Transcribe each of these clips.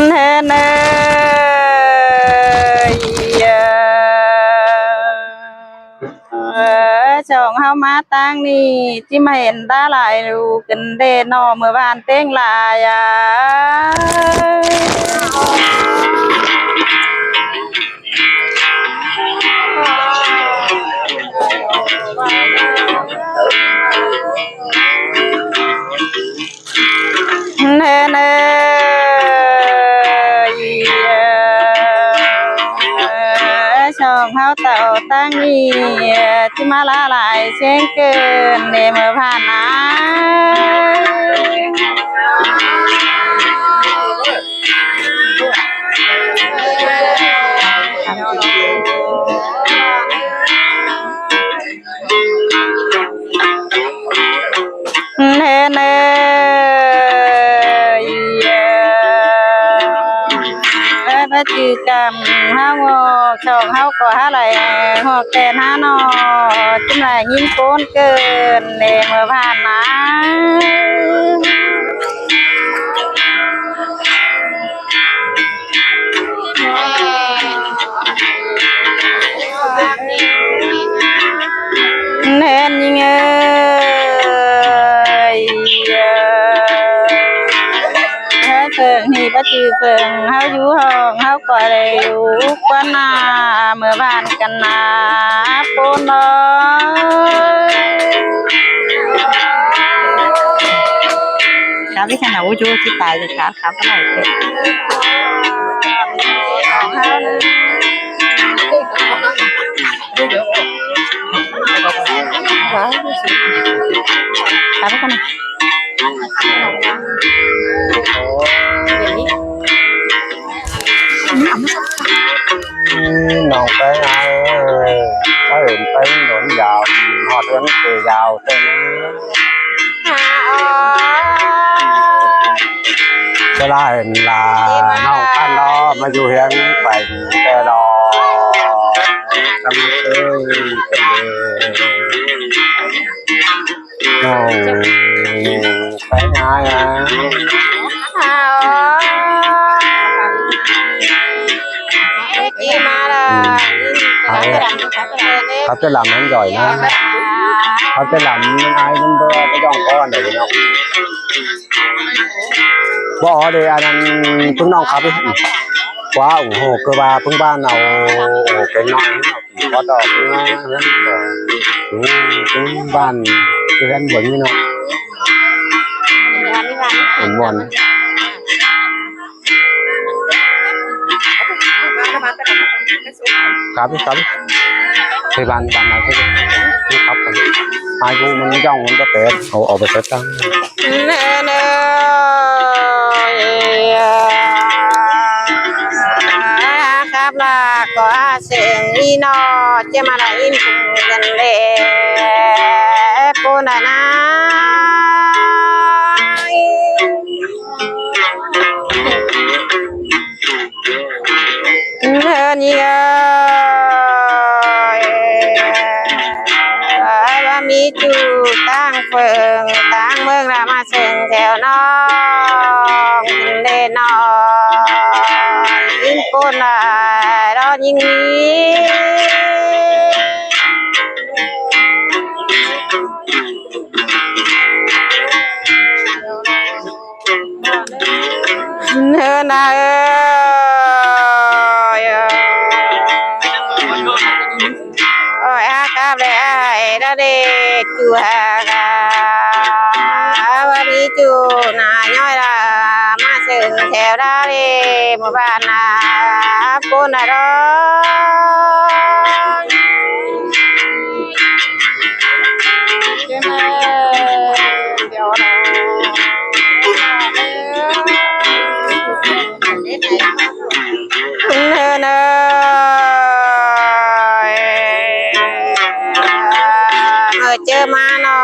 เธอเนยช่องเฮามาตั้งนี่ที่มาเห็นตาหลายดูกันเดนอเมื่อบ้านเต้งลายเนเนช่องเฮาเต่าตั้งนี่ที่มาละลายเช่นเกินเนเมื่อผ่านนะเนเนพระจือกรรมห้าวช่องเฮาก็หาไหลหอกแต่หานอจุ่มไหลยิ้มโกนเกินเนเมื่อผ่านนะเห็นยังไงเฟิงนี่ป้าจือเฟิงเฮาอยู่ห้องเฮาก็เลยอยู่กว่านาเมื่อบ้านกันนาปนน้อยที่ขนาดว่าจูที่ตายเลยครับอะไรเกิดครับกันน้องไปไงถ้าเห็นไปหนุนยาวหอดเรื่องตัวยาวเต็มจะไล่ลาน้องกันรอมาอยู่เฮียงไปแต่รอจำเคยเป็นน้องไปไงเขาจะlàm ăn giỏiนะเขาจะlàm ai cũng có cái dòng con này nó bỏ đi anh phương nông khắp quá ủng hộ cơ ba phương ban nào cái non có đỏ phương ban cái gắn vững như nó ủng hộ khắp thì ban nào thế khắp ai cũng mình dòng mình có thể ở bên tết tăngครับล่ะก็เสียงอีนอจะมาได้อินคุกันเลยปูน่ะนะเธอนี่ว่ามีจูตั้งเฟิงตั้งเมืองรามาเชิงแถวน้องเล่นอยิงโกนได้รอยิงเธอน่ะกับเลยได้เด็กจูฮากาวันนี้จูน่าย่อยละมาเชิงแถวได้หมู่บ้านนาปูน่ะรอเดี๋ยวนะเธอเนเจอมาน้อ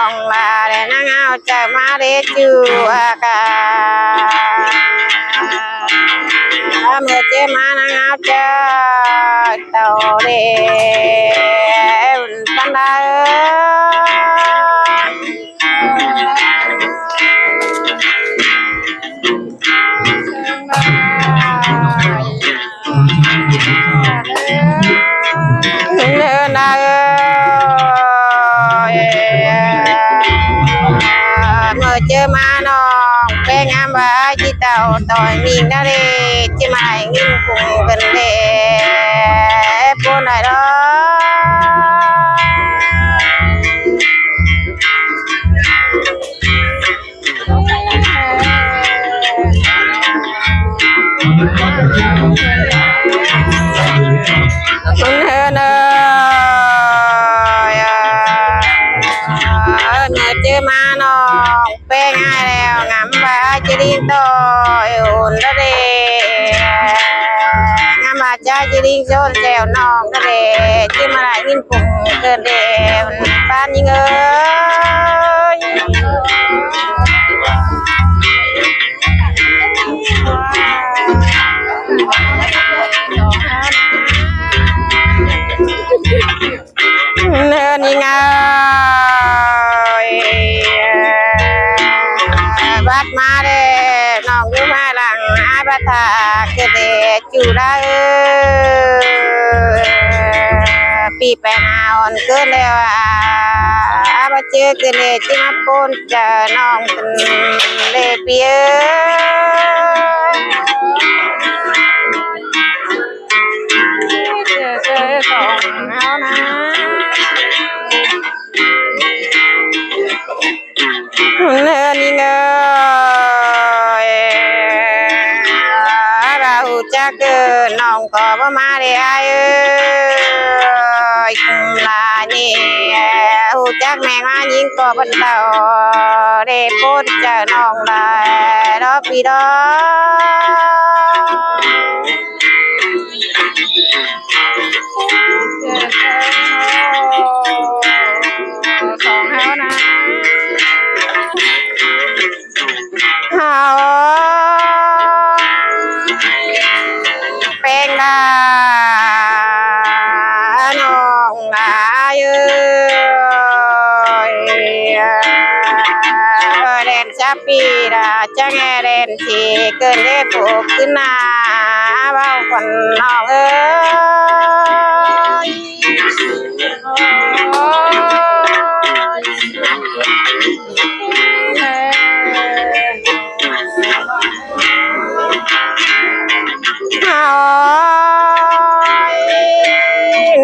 งลาเดนางเอาจากมาเดจูอากาเมื่อเจอมานางเอาจากเต่าเดปันดา chỉ tàu tỏi mình đã đi chỉ mày nghiêng cùng gần để buôn này đó hơn người chơi ma nó pe ngay đèo ngắm ba chơi đi tôi ổn đó đi ngắm ba cha chơi đi xôn xèo non đó đi chứ mà lại nhìn cùng cơn đèo ban như ơi nên như ngơi bắt ma để nòng cứ mai lặng ai bắt thà cái để chủ đã bị bè nào cứ leo ai bắt chưa cái để chỉ mà bôn chờ nòng để bia chơi còn áo ná nên như ngơi bà hù chắc nòng có bà má để ai ơi là nhỉ hù chắc mẹ má nhìn có bắt đầu để bốt chờ nòng lại đó vì đó còn háo ná háoเป็นดานองลายเด่นชับปีดาจังเด่นที่เกินได้ปลูกขึ้นนาเบาคนนองเอ้ย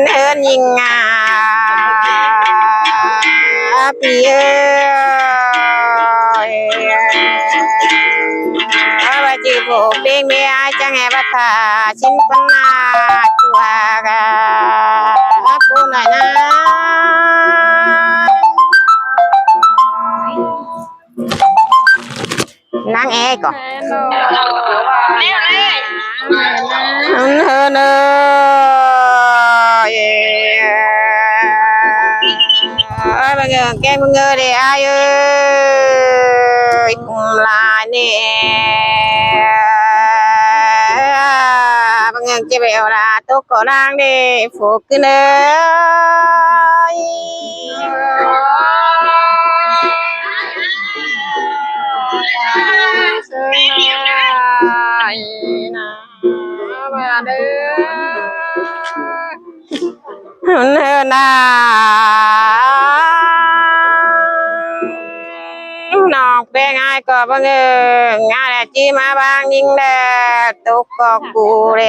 เนินยิงงาพี่เอ้ยว่าจีบเป็นเมียจังไงบัดท่าชิ้นคนนาจัวกะพูดหน่อยนะนางเอกก่อนเฮ้เนยบางเงินแกงบางเงินเดี๋ยวเอ้ยกุมลาเนี่ยบางเงินจะไปเอาละตุ๊กก็นางดิฝูกขึ้นเลยเนินนาน้องเป็นไงก็บังเอิญงานจีมาบางยิงแดดตุกก็กูเล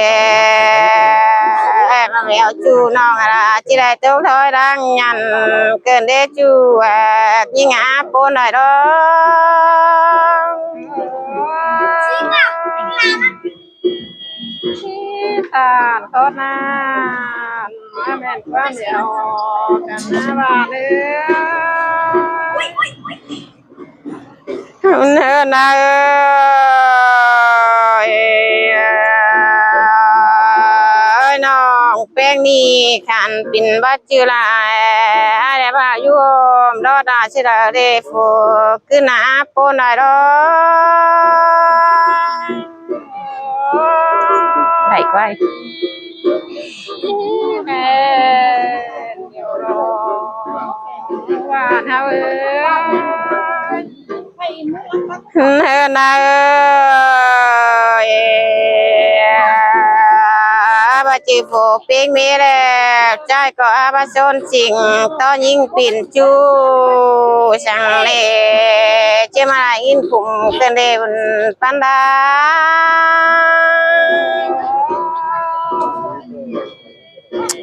ยมาเลี้ยวจูน้องอะไรจีได้ตุกถอยดังยันเกินได้จูยิงอาปนได้ดองทานโทษนะมาแม่นความเดียวกันนะบ้านเอ้ยเนินนาน้องแป้งนี่ขันปิ่นบัดจือลายอะไรบ้ายุ่มรอดาชิดาเรฟูขึ้นหน้าปนได้ดอกได้ไว้แม่เดี๋ยวรอว่าเท่าเนินนาบาจีโฟปิ้งมีแล้วใจก็อาบาซนสิงต้อยิงปิ่นจูสังเลจ chế mà lại in cùng tên đề panda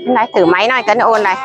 này thử máy này tấn ôn này